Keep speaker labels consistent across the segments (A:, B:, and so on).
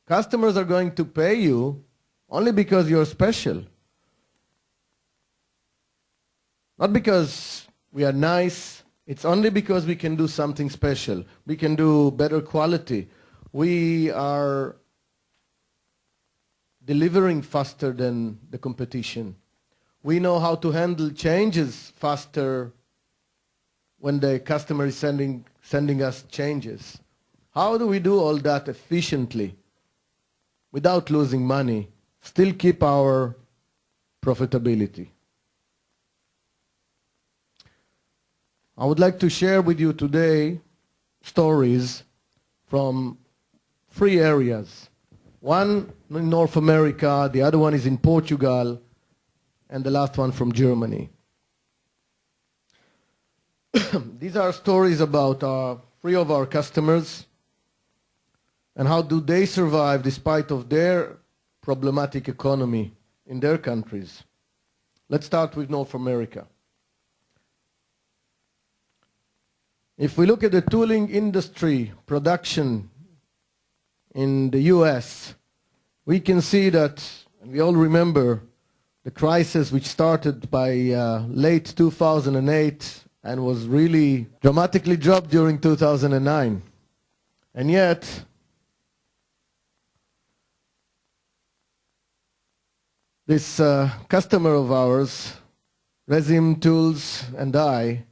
A: Customers are going to pay you only because you're special. Not because we are nice. It's only because we can do something special. We can do better quality. We are delivering faster than the competition. We know how to handle changes faster when the customer is sending us changes. How do we do all that efficiently without losing money, still keep our profitability? I would like to share with you today stories from 3 areas. One in North America, the other one is in Portugal, and the last one from Germany. These are stories about 3 of our customers and how do they survive despite of their problematic economy in their countries. Let's start with North America. If we look at the tooling industry production in the US, we can see that, and we all remember the crisis which started by late 2008 and was really dramatically dropped during 2009. And yet, this customer of ours, Resim Tools and I,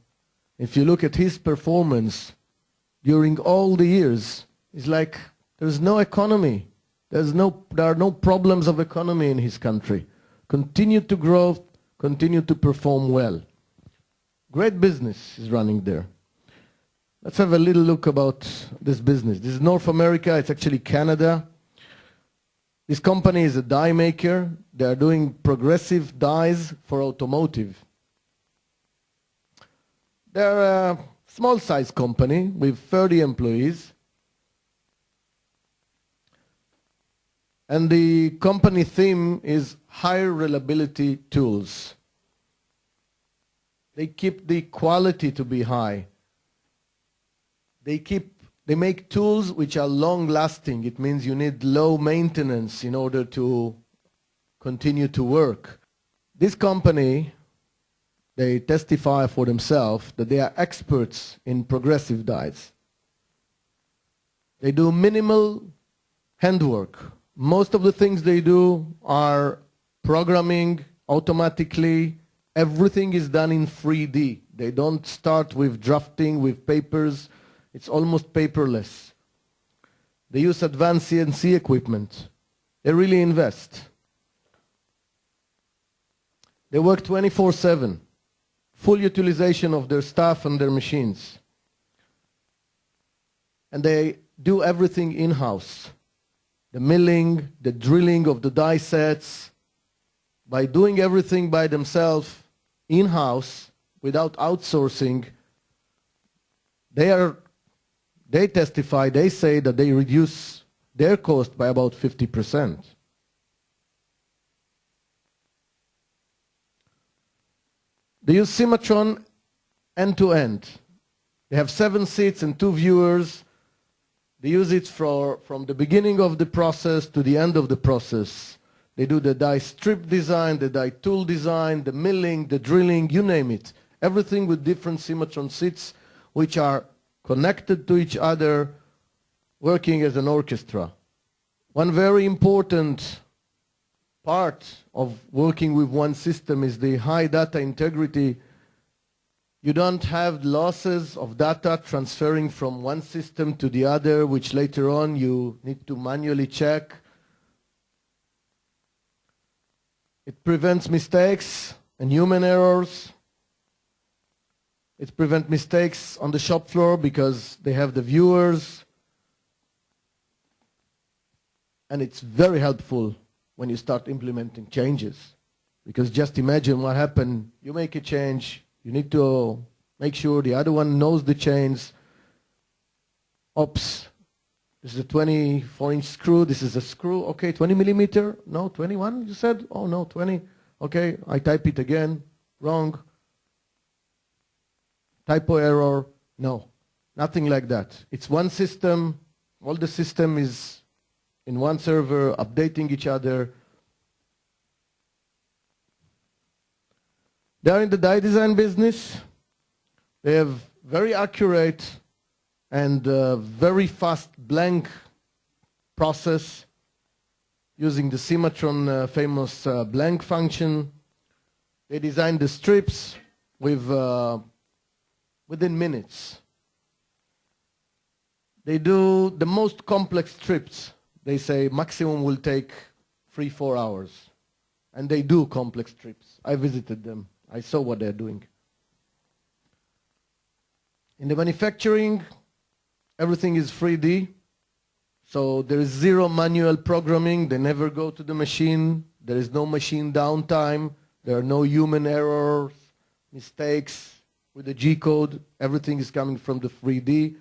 A: if you look at his performance during all the years, it's like there's no economy. There are no problems of economy in his country. Continue to grow, continue to perform well. Great business is running there. Let's have a little look about this business. This is North America. It's actually Canada. This company is a die maker. They are doing progressive dies for automotive. They're a small-size company with 30 employees. And the company theme is high reliability tools. They keep the quality to be high. They make tools which are long-lasting. It means you need low maintenance in order to continue to work. This company, they testify for themselves that they are experts in progressive dies. They do minimal handwork. Most of the things they do are programming automatically. Everything is done in 3D. They don't start with drafting, with papers. It's almost paperless. They use advanced CNC equipment. They really invest. They work 24/7. Full utilization of their staff and their machines. And they do everything in-house. The milling, the drilling of the die sets. By doing everything by themselves in-house without outsourcing, they testify, they say that they reduce their cost by about 50%. They use Cimatron end-to-end. They have 7 seats and 2 viewers. They use it from the beginning of the process to the end of the process. They do the die strip design, the die tool design, the milling, the drilling, you name it. Everything with different Cimatron seats which are connected to each other, working as an orchestra. One very important part of working with one system is the high data integrity. You don't have losses of data transferring from one system to the other, which later on you need to manually check. It prevents mistakes and human errors. It prevents mistakes on the shop floor because they have the viewers. And it's very helpful when you start implementing changes. Because just imagine what happened. You make a change. You need to make sure the other one knows the change. Oops. This is a 24-inch screw. This is a screw. Okay, 20 millimeter. No, 21, you said? Oh, no, 20. Okay, I type it again. Wrong. Typo error. No, nothing like that. It's one system. All the system is in one server, updating each other. They are in the die design business. They have very accurate and very fast blank process using the Cimatron famous blank function. They designed the strips within minutes. They do the most complex strips. They say maximum will take 3-4 hours. And they do complex strips. I visited them. I saw what they're doing. In the manufacturing, everything is 3D. So there is zero manual programming. They never go to the machine. There is no machine downtime. There are no human errors, mistakes with the G code. Everything is coming from the 3D.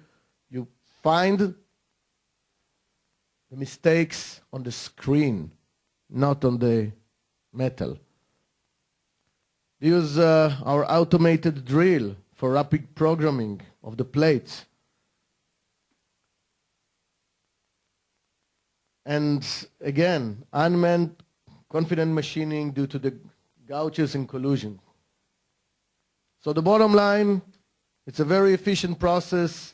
A: You find the mistakes on the screen, not on the metal. We use our automated drill for rapid programming of the plates. And again, unmanned confident machining due to the gouges and collusion. So the bottom line, it's a very efficient process.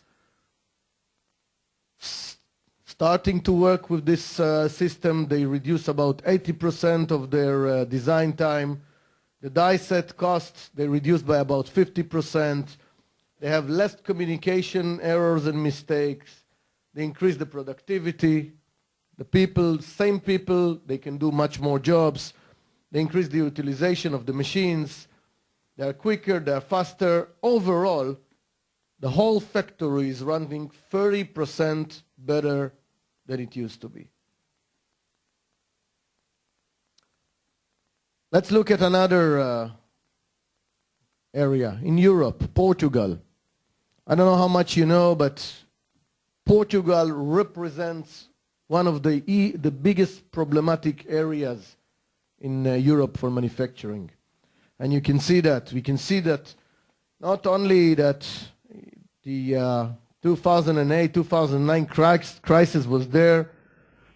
A: Starting to work with this system, they reduce about 80% of their design time. The die set costs, they reduce by about 50%. They have less communication errors and mistakes. They increase the productivity. The people, same people, they can do much more jobs. They increase the utilization of the machines. They are quicker, they are faster. Overall, the whole factory is running 30% better than it used to be. Let's look at another area in Europe, Portugal. I don't know how much you know, but Portugal represents one of the biggest problematic areas in Europe for manufacturing. And you can see that. We can see that not only that the 2008, 2009 crisis was there,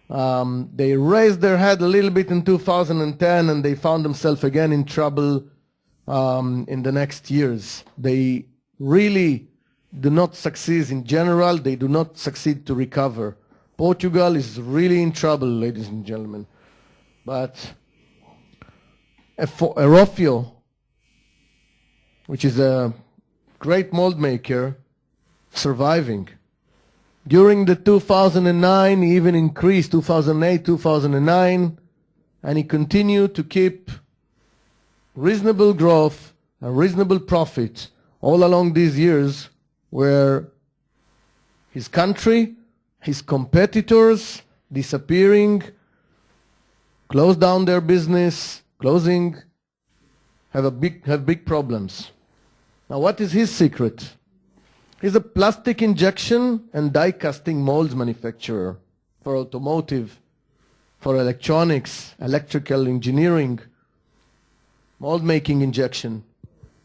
A: they raised their head a little bit in 2010 and they found themselves again in trouble in the next years. They really do not succeed in general. They do not succeed to recover. Portugal is really in trouble, ladies and gentlemen. But Erofio, which is a great mold maker, surviving. During the 2009, he even increased 2008, 2009, and he continued to keep reasonable growth and reasonable profit all along these years, where his country, his competitors disappearing, close down their business, closing, have big problems. Now, what is his secret? He's a plastic injection and die casting molds manufacturer for automotive, for electronics, electrical engineering, mold making injection.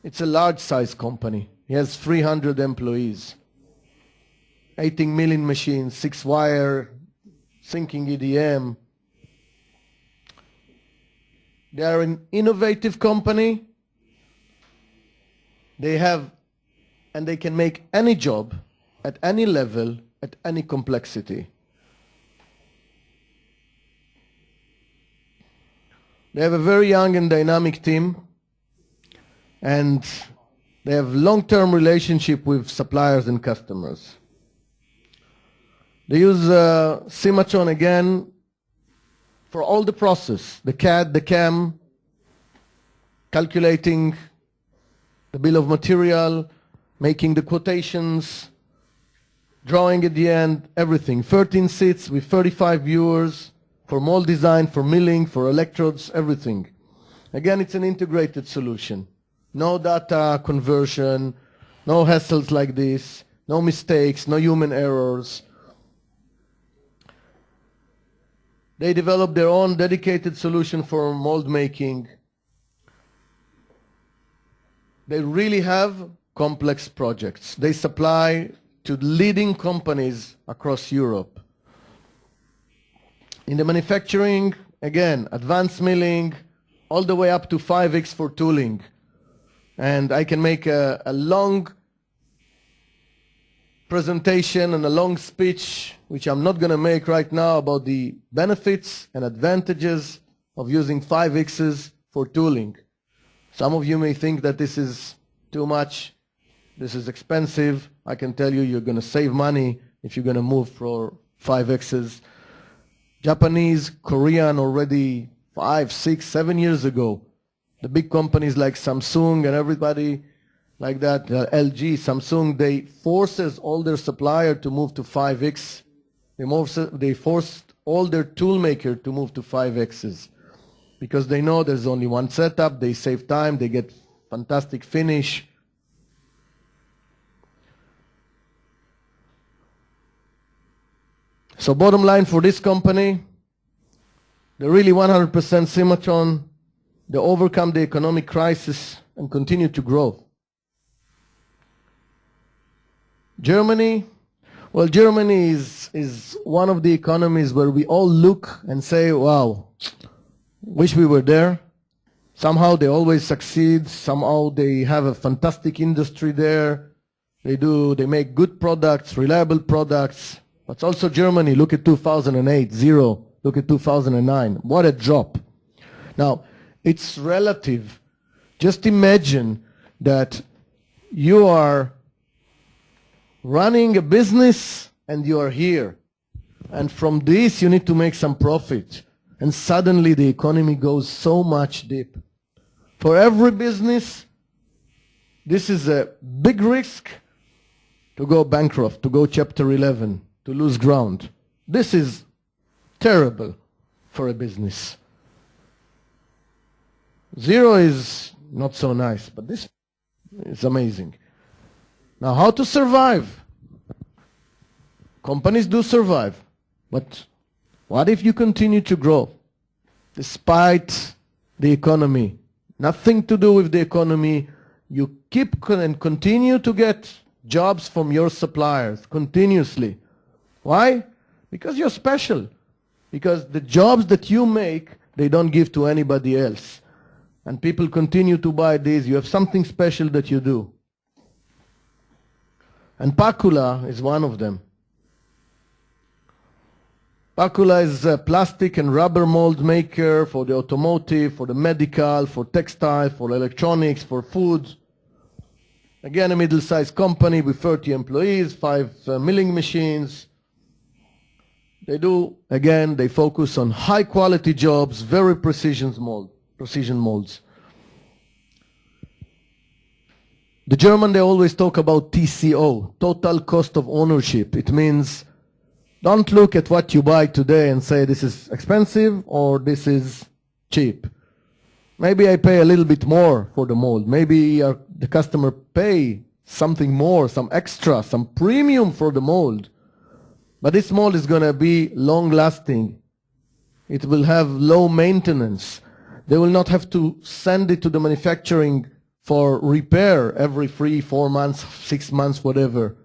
A: It's a large size company. He has 300 employees, 18 million machines, 6-wire, sinking EDM. They are an innovative company. And they can make any job at any level, at any complexity. They have a very young and dynamic team, and they have long-term relationship with suppliers and customers. They use Cimatron again for all the process, the CAD, the CAM, calculating the bill of material, making the quotations, drawing at the end, everything. 13 seats with 35 viewers for mold design, for milling, for electrodes, everything. Again, it's an integrated solution. No data conversion, no hassles like this, no mistakes, no human errors. They developed their own dedicated solution for mold making. They really have complex projects. They supply to leading companies across Europe. In the manufacturing, again, advanced milling, all the way up to 5x for tooling. And I can make a long presentation and a long speech, which I'm not going to make right now, about the benefits and advantages of using 5x's for tooling. Some of you may think that this is too much, this is expensive. I can tell you, you're going to save money if you're going to move for 5x's. Japanese, Korean already 5, 6, 7 years ago. The big companies like Samsung and everybody like that, LG, Samsung, they forces all their supplier to move to 5x. They forced all their tool maker to move to 5x's because they know there's only one setup, they save time, they get fantastic finish. So bottom line for this company, they're really 100% Cimatron. They overcome the economic crisis and continue to grow. Germany, well, Germany is one of the economies where we all look and say, wow, wish we were there. Somehow they always succeed. Somehow they have a fantastic industry there. They make good products, reliable products. But also Germany, look at 2008, zero. Look at 2009. What a drop. Now, it's relative. Just imagine that you are running a business and you are here. And from this you need to make some profit. And suddenly the economy goes so much deep. For every business, this is a big risk to go bankrupt, to go Chapter 11, to lose ground. This is terrible for a business. Zero is not so nice, but this is amazing. Now, how to survive? Companies do survive, but what if you continue to grow despite the economy? Nothing to do with the economy. You keep and continue to get jobs from your suppliers continuously. Why? Because you're special. Because the jobs that you make, they don't give to anybody else. And people continue to buy these. You have something special that you do. And Pakulla is one of them. Pakulla is a plastic and rubber mold maker for the automotive, for the medical, for textile, for electronics, for food. Again, a middle-sized company with 30 employees, 5 milling machines. They do, again, they focus on high-quality jobs, very precision molds. The German, they always talk about TCO, total cost of ownership. It means don't look at what you buy today and say this is expensive or this is cheap. Maybe I pay a little bit more for the mold. Maybe the customer pay something more, some extra, some premium for the mold. But this mold is going to be long-lasting. It will have low maintenance. They will not have to send it to the manufacturing for repair every 3, 4 months, 6 months, whatever.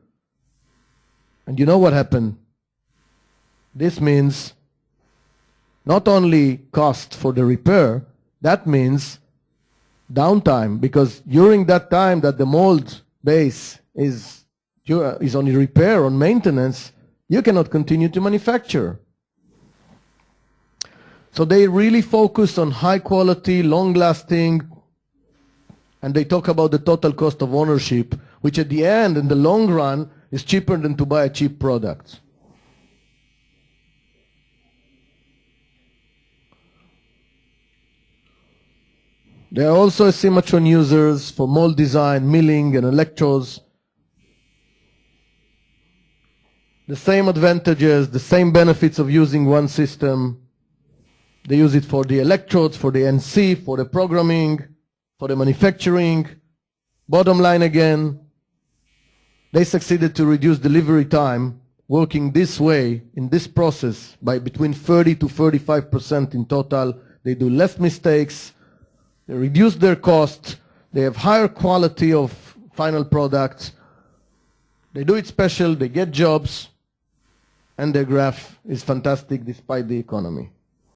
A: And you know what happened? This means not only cost for the repair, that means downtime, because during that time that the mold base is on repair, on maintenance, you cannot continue to manufacture. So they really focus on high quality, long lasting, and they talk about the total cost of ownership, which at the end, in the long run, is cheaper than to buy a cheap product. They are also Cimatron users for mold design, milling, and electrodes. The same advantages, the same benefits of using one system. They use it for the electrodes, for the NC, for the programming, for the manufacturing. Bottom line again, they succeeded to reduce delivery time working this way, in this process, by between 30 to 35% in total. They do less mistakes. They reduce their cost. They have higher quality of final products. They do it special. They get jobs. and their graph is fantastic despite the economy.